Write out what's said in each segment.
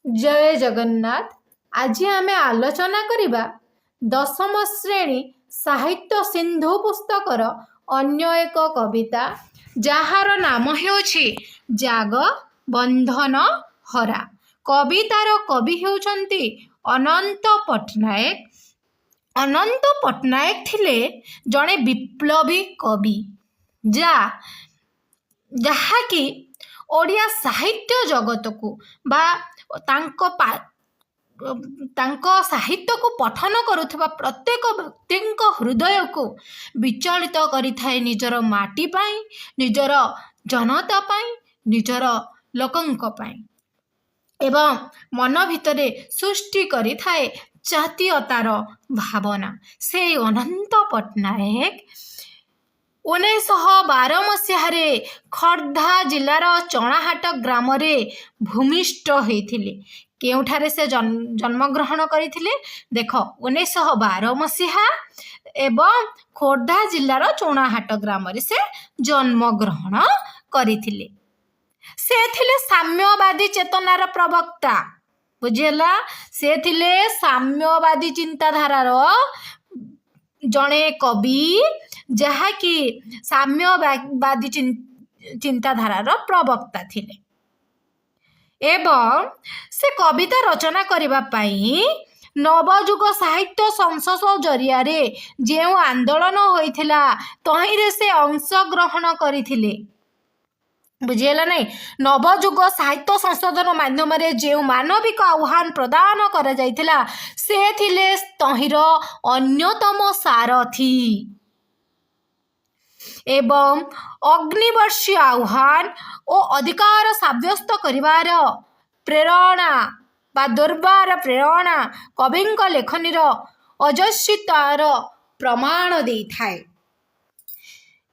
जय जगन्नाथ। आज आमे आलोचना करिबा दशम श्रेणी साहित्य सिंधु पुस्तकर अन्य एक कविता जार नाम हेउछि जाग बंधन हरा। कवितार कवि हेउछंती अनंत पट्टनायक। अनंत पट्टनायक थिले जड़े विप्लवी कवि जहाँकि ओडिया साहित्य जगत को बा तांको साहित्य को पठन करुवा प्रत्येक व्यक्ति हृदय को विचलित करिथाए निजर माटी पाई, निजर जनता पाई, निजर लोकंक पाई एवं मन भितरे सृष्टि करिथाए जातीयतार भावना। से अनंत पट्टनायक 1912 मसीहारे खर्धा जिलार चणाहाट ग्राम भूमिष्ठ होइथिले। केउठारे से जन्मग्रहण करथिले देख 1912 मसीहा एवं खोर्धा जिलार चणाहाट ग्राम से जन्मग्रहण करथिले। से थिले साम्यवादी चेतनार प्रवक्ता। बुझेला, से थिले साम्यवादी चिंताधारार जड़े कवि जहाँकि साम्यवादी चिंताधारार प्रवक्ता थिले एवं से कविता रचना करिबा पाई नवजुग साहित्य संसद जरिया जो आंदोलन होइथिला तहिरे से अंशग्रहण करथिले। बुझेला नहीं, नवजुग साहित्य संशोधन माध्यम जो मानविक आह्वान प्रदान कर जाइथिला से थिले तहिर अन्यतम सारथी एवं अग्निवर्षी आह्वान और अधिकार साब्यस्त करिवार प्रेरणा बा दुर्बार प्रेरणा कविंक लेखनीर अजस्वितार प्रमाण दे थाए।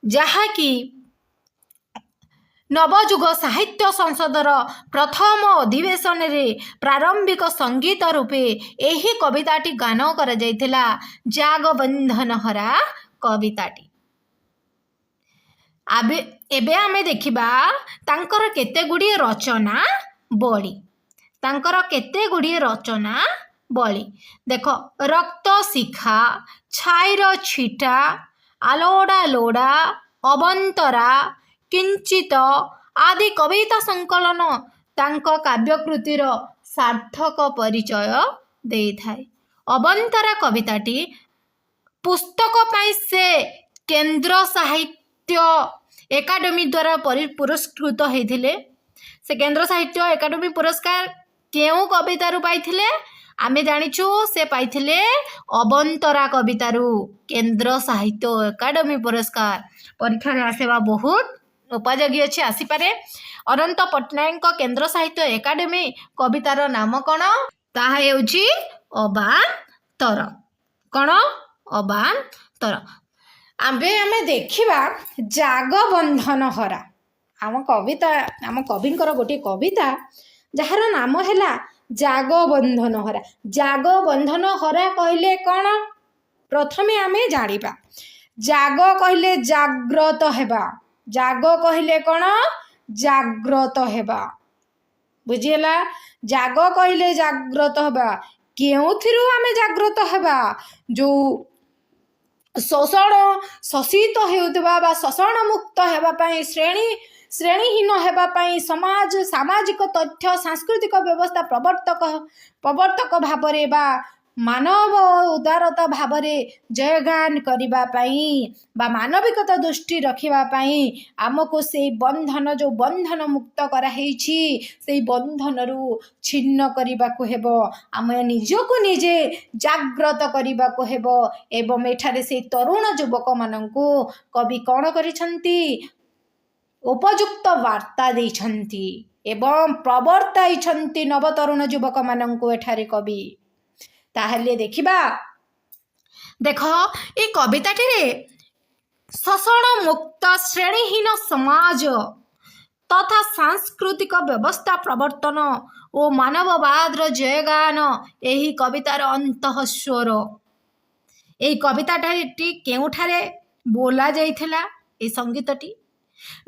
जहाँकि नवजुग साहित्य संसदर प्रथम अधिवेशन रे प्रारंभिक संगीत रूपे एही कविताटी गान कर जाइथिला जाग बंधन हरा कविताटी। एबे आमे देखिबा तांकर केते गुडी रचना बळी। तांकर केते गुडी रचना बळी देखो, रक्त शिखा, छाईर छिटा, आलोड़ा लोड़ा, अवंतरा, किंचित आदि कविता संकलन तांको काव्यकृतिर सार्थक परिचय दे थाए। अवंतरा कविताटी पुस्तक पाई से केंद्र साहित्य एकाडेमी द्वारा पुरस्कृत होइथिले। से केंद्र साहित्य एकाडेमी पुरस्कार केउ कवितारू पाइथिले आमे जानिछु, से पाइथिले अवंतरा कवितारू केंद्र साहित्य एकाडेमी पुरस्कार। परीक्षा रे आसेबा बहुत उपयोगी अच्छे आसीपारे। अनंत पट्टनायक केंद्र साहित्य एकाडेमी कवितार नाम कौन? ताहा हेउछि अबांतर। कौन? अबांतर। आमे देखिबा जाग बंधन हरा। आम कविता आम कविंकर गोटे कविता जार नाम हैला जाग बंधन हरा। जाग बंधन हरा कहले कौन? प्रथमे आमे जानिबा जाग कहले जाग्रत हेबा। जाग कहले कौन? जाग्रत हेबा। बुझिला, जाग कहले जाग्रत हेबा। केउथिरु आमे जाग्रत हेबा? जो शोषण शोषित हेउतबा बा शोषण मुक्त हेबा पई श्रेणीहीन हेबा पई समाज सामाजिक तथ्य सांस्कृतिक व्यवस्था प्रवर्तक भावरे बा मानव उदारता भावरे जयगान करिबा पई बा मानविकता दृष्टि रखिबा पई आमको से बंधन जो बंधन मुक्त करा हेछि से बंधन रु छिन्न करिबा को हेबो। आमे निजको निजे जाग्रत करिबा को हेबो एवं एठारे से तरुण युवक माननकु कवि कोन करिसंती उपयुक्त वार्ता देइछंती एवं प्रवर्ताइछंती नवतरुण युवक माननकु एठारे कवि। ताहले देखिबा देख ए कविताटी रे शोषण मुक्त श्रेणीहीन समाज तथा सांस्कृतिक व्यवस्था प्रवर्तन और मानववाद जयगान यही कवितार अंतःस्वर। ए कविताटी केउठारे बोला जाइथिला? ए संगीतटी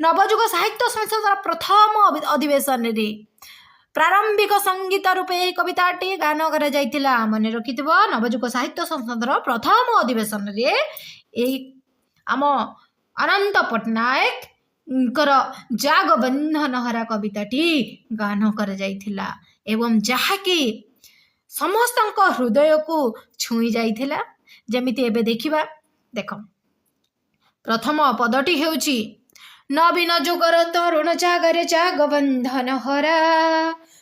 नवजुग साहित्य संसद प्रथम अधिवेशन रे ପ୍ରାରମ୍ଭିକ ସଙ୍ଗୀତ ରୂପେ ଏହି କବିତାଟି ଗାନ କରାଯାଇଥିଲା। ମନେ ରଖିଥିବ, ନବଯୁଗ ସାହିତ୍ୟ ସଂସଦର ପ୍ରଥମ ଅଧିବେଶନରେ ଏହି ଆମ ଅନନ୍ତ ପଟ୍ଟନାୟକଙ୍କର ଜାଗବନ୍ଧନ ହରା କବିତାଟି ଗାନ କରାଯାଇଥିଲା ଏବଂ ଯାହାକି ସମସ୍ତଙ୍କ ହୃଦୟକୁ ଛୁଇଁ ଯାଇଥିଲା। ଯେମିତି ଏବେ ଦେଖିବା, ଦେଖ ପ୍ରଥମ ପଦଟି ହେଉଛି ନବୀନ ଯୁଗର ତରୁଣ ଜାଗରେ ଜାଗବନ୍ଧନ ହରା,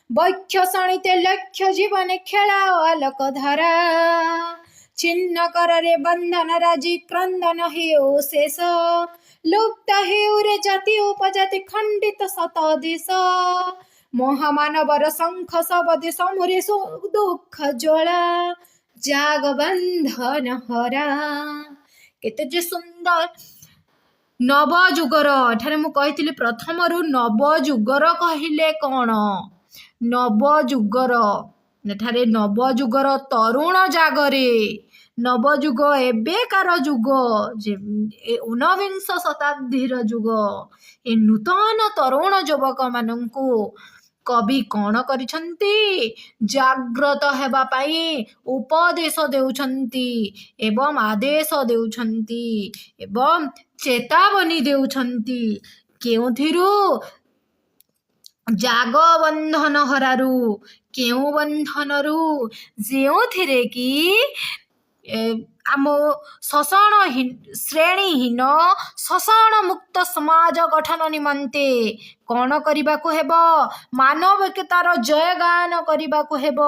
ବକ୍ଷ ଶଣିତେ ଲକ୍ଷ୍ୟ ଜୀବନେ ଖେଳାଅ ଆଲୋକ ଧାରା, ଚିହ୍ନ କରରେ ବନ୍ଧନ ରାଜି କ୍ରନ୍ଦନ ହେଉ ଶେଷ, ଲୁପ୍ତ ହେଉରେ ଜାତି ଉପଜାତି ଖଣ୍ଡିତ ଶତ ଦେଶ, ମହାମାନବର ଶଙ୍ଖ ଶବଦେ ସମୁରେ ଦୁଃଖ ଜ୍ୱାଳା, ଜାଗବନ୍ଧନ ହରା। କେତେ ଯେ ସୁନ୍ଦର ନବଯୁଗର, ଏଠାରେ ମୁଁ କହିଥିଲି ପ୍ରଥମରୁ ନବଯୁଗର କହିଲେ କ'ଣ, ନବଯୁଗର, ଏଠାରେ ନବଯୁଗର ତରୁଣ ଜାଗରେ, ନବଯୁଗ ଏବେକାର ଯୁଗ, ଊନବିଂଶ ଶତାବ୍ଦୀର ଯୁଗ, ଏ ନୂତନ ତରୁଣ ଯୁବକମାନଙ୍କୁ କବି କ'ଣ କରିଛନ୍ତି, ଜାଗ୍ରତ ହେବା ପାଇଁ ଉପଦେଶ ଦେଉଛନ୍ତି ଏବଂ ଆଦେଶ ଦେଉଛନ୍ତି ଏବଂ ଚେତାବନୀ ଦେଉଛନ୍ତି। କେଉଁଥିରୁ? ଜାଗବନ୍ଧନ ହରାରୁ। କେଉଁ ବନ୍ଧନରୁ? ଯେଉଁଥିରେ କି ଆମ ଶ୍ରେଣୀହୀନ ଶୋଷଣ ମୁକ୍ତ ସମାଜ ଗଠନ ନିମନ୍ତେ କ'ଣ କରିବାକୁ ହେବ? ମାନବିକତାର ଜୟଗାନ କରିବାକୁ ହେବ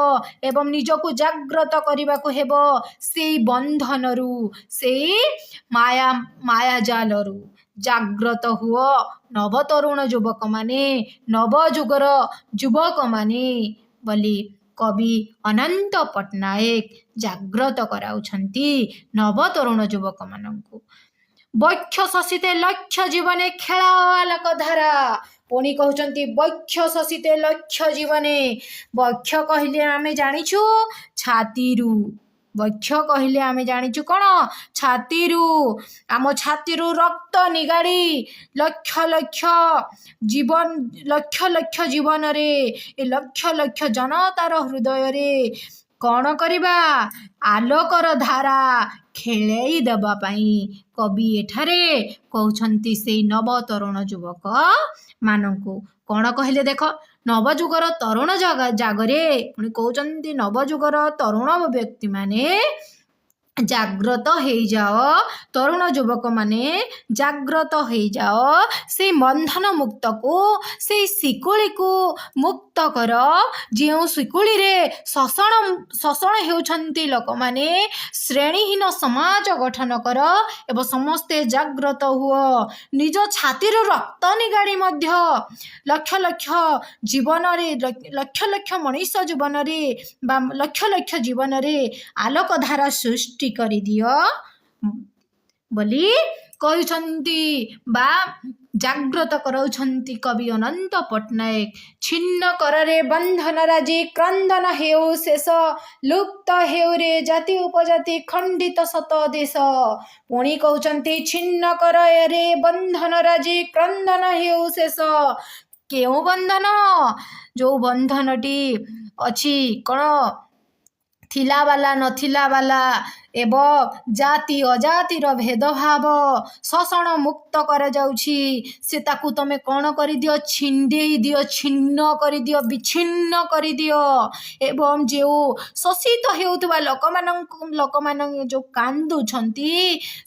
ଏବଂ ନିଜକୁ ଜାଗ୍ରତ କରିବାକୁ ହେବ ସେଇ ବନ୍ଧନରୁ, ସେଇ ମାୟାଜାଲରୁ। ଜାଗ୍ରତ ହୁଅ ନବତରୁଣ ଯୁବକମାନେ, ନବଯୁଗର ଯୁବକମାନେ ବୋଲି କବି ଅନନ୍ତ ପଟ୍ଟନାୟକ ଜାଗ୍ରତ କରାଉଛନ୍ତି ନବତରୁଣ ଯୁବକମାନଙ୍କୁ। ବକ୍ଷ ଶୋଷିତେ ଲକ୍ଷ୍ୟ ଜୀବନେ ଖେଳାଅ ଆଲୋକ ଧାରା। ପୁଣି କହୁଛନ୍ତି ବକ୍ଷ ଶୋଷିତେ ଲକ୍ଷ୍ୟ ଜୀବନେ। ବକ୍ଷ କହିଲେ ଆମେ ଜାଣିଛୁ ଛାତିରୁ, ବକ୍ଷ କହିଲେ ଆମେ ଜାଣିଛୁ କ'ଣ? ଛାତିରୁ। ଆମ ଛାତିରୁ ରକ୍ତ ନିଗାଡ଼ି ଲକ୍ଷ ଲକ୍ଷ ଜୀବନରେ, ଏ ଲକ୍ଷ ଲକ୍ଷ ଜନତାର ହୃଦୟରେ କ'ଣ କରିବା? ଆଲୋକର ଧାରା ଖେଳେଇ ଦେବା ପାଇଁ କବି ଏଠାରେ କହୁଛନ୍ତି ସେଇ ନବତରୁଣ ଯୁବକ ମାନଙ୍କୁ। କ'ଣ କହିଲେ ଦେଖ, ନବଯୁଗର ତରୁଣ ଜାଗରେ, ପୁଣି କହୁଛନ୍ତି ନବଯୁଗର ତରୁଣ ବ୍ୟକ୍ତିମାନେ ଜାଗ୍ରତ ହେଇଯାଅ, ତରୁଣ ଯୁବକମାନେ ଜାଗ୍ରତ ହେଇଯାଅ, ସେଇ ବନ୍ଧନ ମୁକ୍ତକୁ, ସେଇ ଶିକୁଳିକୁ ମୁକ୍ତ କର, ଯେଉଁ ଶିକୁଳିରେ ଶୋଷଣ ହେଉଛନ୍ତି ଲୋକମାନେ। ଶ୍ରେଣୀହୀନ ସମାଜ ଗଠନ କର ଏବଂ ସମସ୍ତେ ଜାଗ୍ରତ ହୁଅ। ନିଜ ଛାତିରୁ ରକ୍ତ ନିଗାଡ଼ି ମଧ୍ୟ ଲକ୍ଷ ଲକ୍ଷ ଜୀବନରେ, ଲକ୍ଷ ଲକ୍ଷ ମଣିଷ ଜୀବନରେ ବା ଲକ୍ଷ ଲକ୍ଷ ଜୀବନରେ ଆଲୋକ ଧାରା ସୃଷ୍ଟି କରିଦିଅ ବୋଲି କହିଛନ୍ତି ବା ଜାଗ୍ରତ କରାଉଛନ୍ତି କବି ଅନନ୍ତ ପଟ୍ଟନାୟକ। ଛିନ୍ନ କରରେ ବନ୍ଧନ ରାଜି କ୍ରନ୍ଦନ ହେଉ ଶେଷ, ଲୁପ୍ତ ହେଉରେ ଜାତି ଉପଜାତି ଖଣ୍ଡିତ ଶତ ଦେଶ। ପୁଣି କହୁଛନ୍ତି ଛିନ୍ନ କରରେ ବନ୍ଧନ ରାଜି କ୍ରନ୍ଦନ ହେଉ ଶେଷ। କେଉଁ ବନ୍ଧନ? ଯେଉଁ ବନ୍ଧନଟି ଅଛି କ'ଣ, ଥିଲା ବାଲା ନଥିଲା ବାଲା ଏବଂ ଜାତି ଅଜାତିର ଭେଦଭାବ ଶୋଷଣ ମୁକ୍ତ କରାଯାଉଛି, ସେ ତାକୁ ତମେ କ'ଣ କରିଦିଅ? ଛିଣ୍ଡେଇ ଦିଅ, ଛିନ୍ନ କରିଦିଅ, ବିଚ୍ଛିନ୍ନ କରିଦିଅ। ଏବଂ ଯେଉଁ ଶୋଷିତ ହେଉଥିବା ଲୋକମାନେ ଯେଉଁ କାନ୍ଦୁଛନ୍ତି,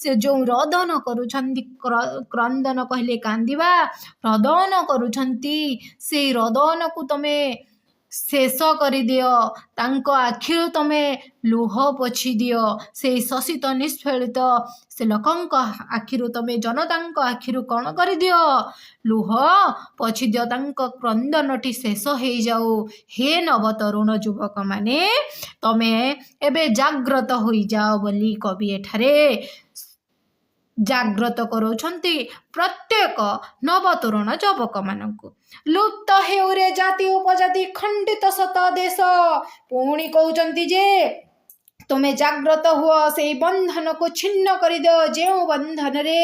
ସେ ଯେଉଁ ରୋଦନ କରୁଛନ୍ତି, କ୍ରନ୍ଦନ କହିଲେ କାନ୍ଦିବା, ରୋଦନ କରୁଛନ୍ତି, ସେଇ ରୋଦନକୁ ତମେ ଶେଷ କରିଦିଅ। ତାଙ୍କ ଆଖିରୁ ତମେ ଲୁହ ପୋଛିଦିଅ। ସେଇ ଶୋଷିତ ନିଷ୍ପେଳିତ ସେ ଲୋକଙ୍କ ଆଖିରୁ ତମେ, ଜନତାଙ୍କ ଆଖିରୁ କ'ଣ କରିଦିଅ? ଲୁହ ପୋଛିଦିଅ। ତାଙ୍କ କ୍ରନ୍ଦନଟି ଶେଷ ହେଇଯାଉ। ହେ ନବତରୁଣ ଯୁବକମାନେ, ତମେ ଏବେ ଜାଗ୍ରତ ହୋଇଯାଅ ବୋଲି କବି ଏଠାରେ ଜାଗ୍ରତ କରାଉଛନ୍ତି ପ୍ରତ୍ୟେକ ନବତରୁଣ ଯୁବକମାନଙ୍କୁ। ଲୁପ୍ତ ହେଉରେ ଜାତି ଉପଜାତି ଖଣ୍ଡିତ ଶତ ଦେଶ। ପୁଣି କହୁଛନ୍ତି ଯେ ତୁମେ ଜାଗ୍ରତ ହୁଅ, ସେଇ ବନ୍ଧନକୁ ଛିନ୍ନ କରିଦିଅ, ଯେଉଁ ବନ୍ଧନରେ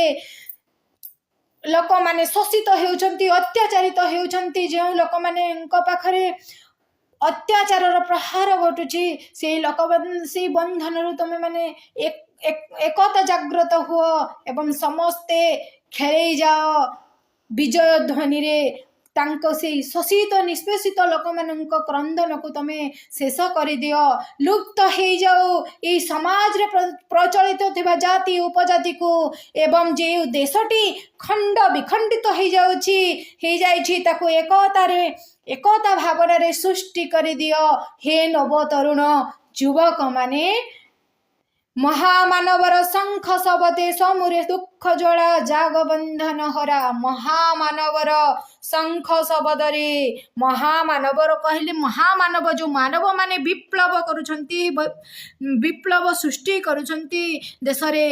लोक माने शोषित हेउछन्ति अत्याचारित हेउछन्ति जो लोक माने पाखरे अत्याचार प्रहार घटुची से लोक से बंधन तुम माने एकता जागृत हुओ एवं समस्ते खेले जाओ विजय ध्वनि रे तांको से शोषित निष्पेषित लोक मान क्रंदन को तमें शेष कर दियो लुप्त हो जाओ ये समाज रे प्रचलित थिबा जाति उपजाति को एवं जे देशटी खंड विखंडित हो जाउछि ताको एकता भावना रे सृष्टि कर दियो हे नव तरुण युवक माने महामानवर शंख शबते समुरे दुख ज्वाला जाग बंधन हरा महामानवर शंख शबदरे महामानवर कहले महामानव जो मानव माने विप्लव करुछंती विप्लव सृष्टि करुछंती देश रे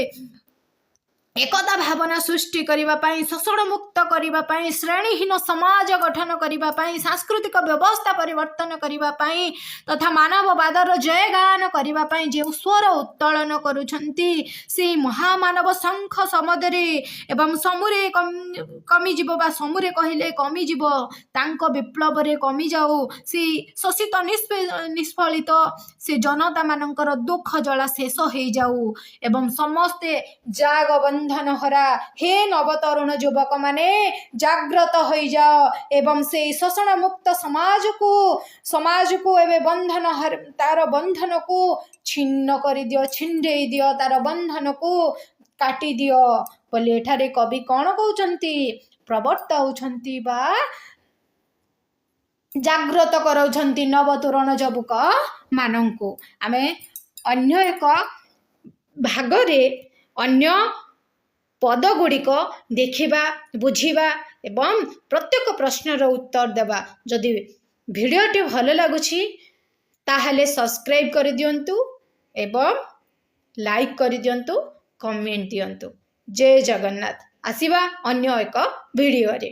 एकता भावना सृष्टि करिबा पाई शोषण मुक्त करिबा पाई श्रेणीहीन समाज गठन करिबा पाई सांस्कृतिक व्यवस्था परिवर्तन करिबा पाई तथा मानववादर जयगान करिबा पाई जे स्वर उत्तोलन करुछंती से महामानव शंख समदरे एवं समूरे कमी जीव बा समूरे कहिले कमी जीव तांको विप्लव रे कमी जाऊ से शोषित निष्फलित से जनता मानकर दुख जला शेष हो जाऊ एवं समस्ते जाग बंधन हरा हे नवतरुण युवक माने जागृत हो जाओ एवं से शोषण मुक्त समाज को एवं बंधन तार बंधन को छिन्न कर दियो छिंडे दियो तार बंधन को काटी दियो बोले एठारे कवि कौन कहउछंती प्रवर्ताउछंती बा जागृत कराउछंती नवतरुण युवक मानंकु आमे अन्य एक भागरे अन्य पद गुड़िक देखा बुझा एवं प्रत्येक प्रश्नर उत्तर देवा जदि भिडियोटी भल लगुच ताहले सब्सक्राइब कर दियंतु एवं लाइक कर दियंतु कमेंट दियंतु जय जगन्नाथ आसिबा अन्य एक भिडियो रे।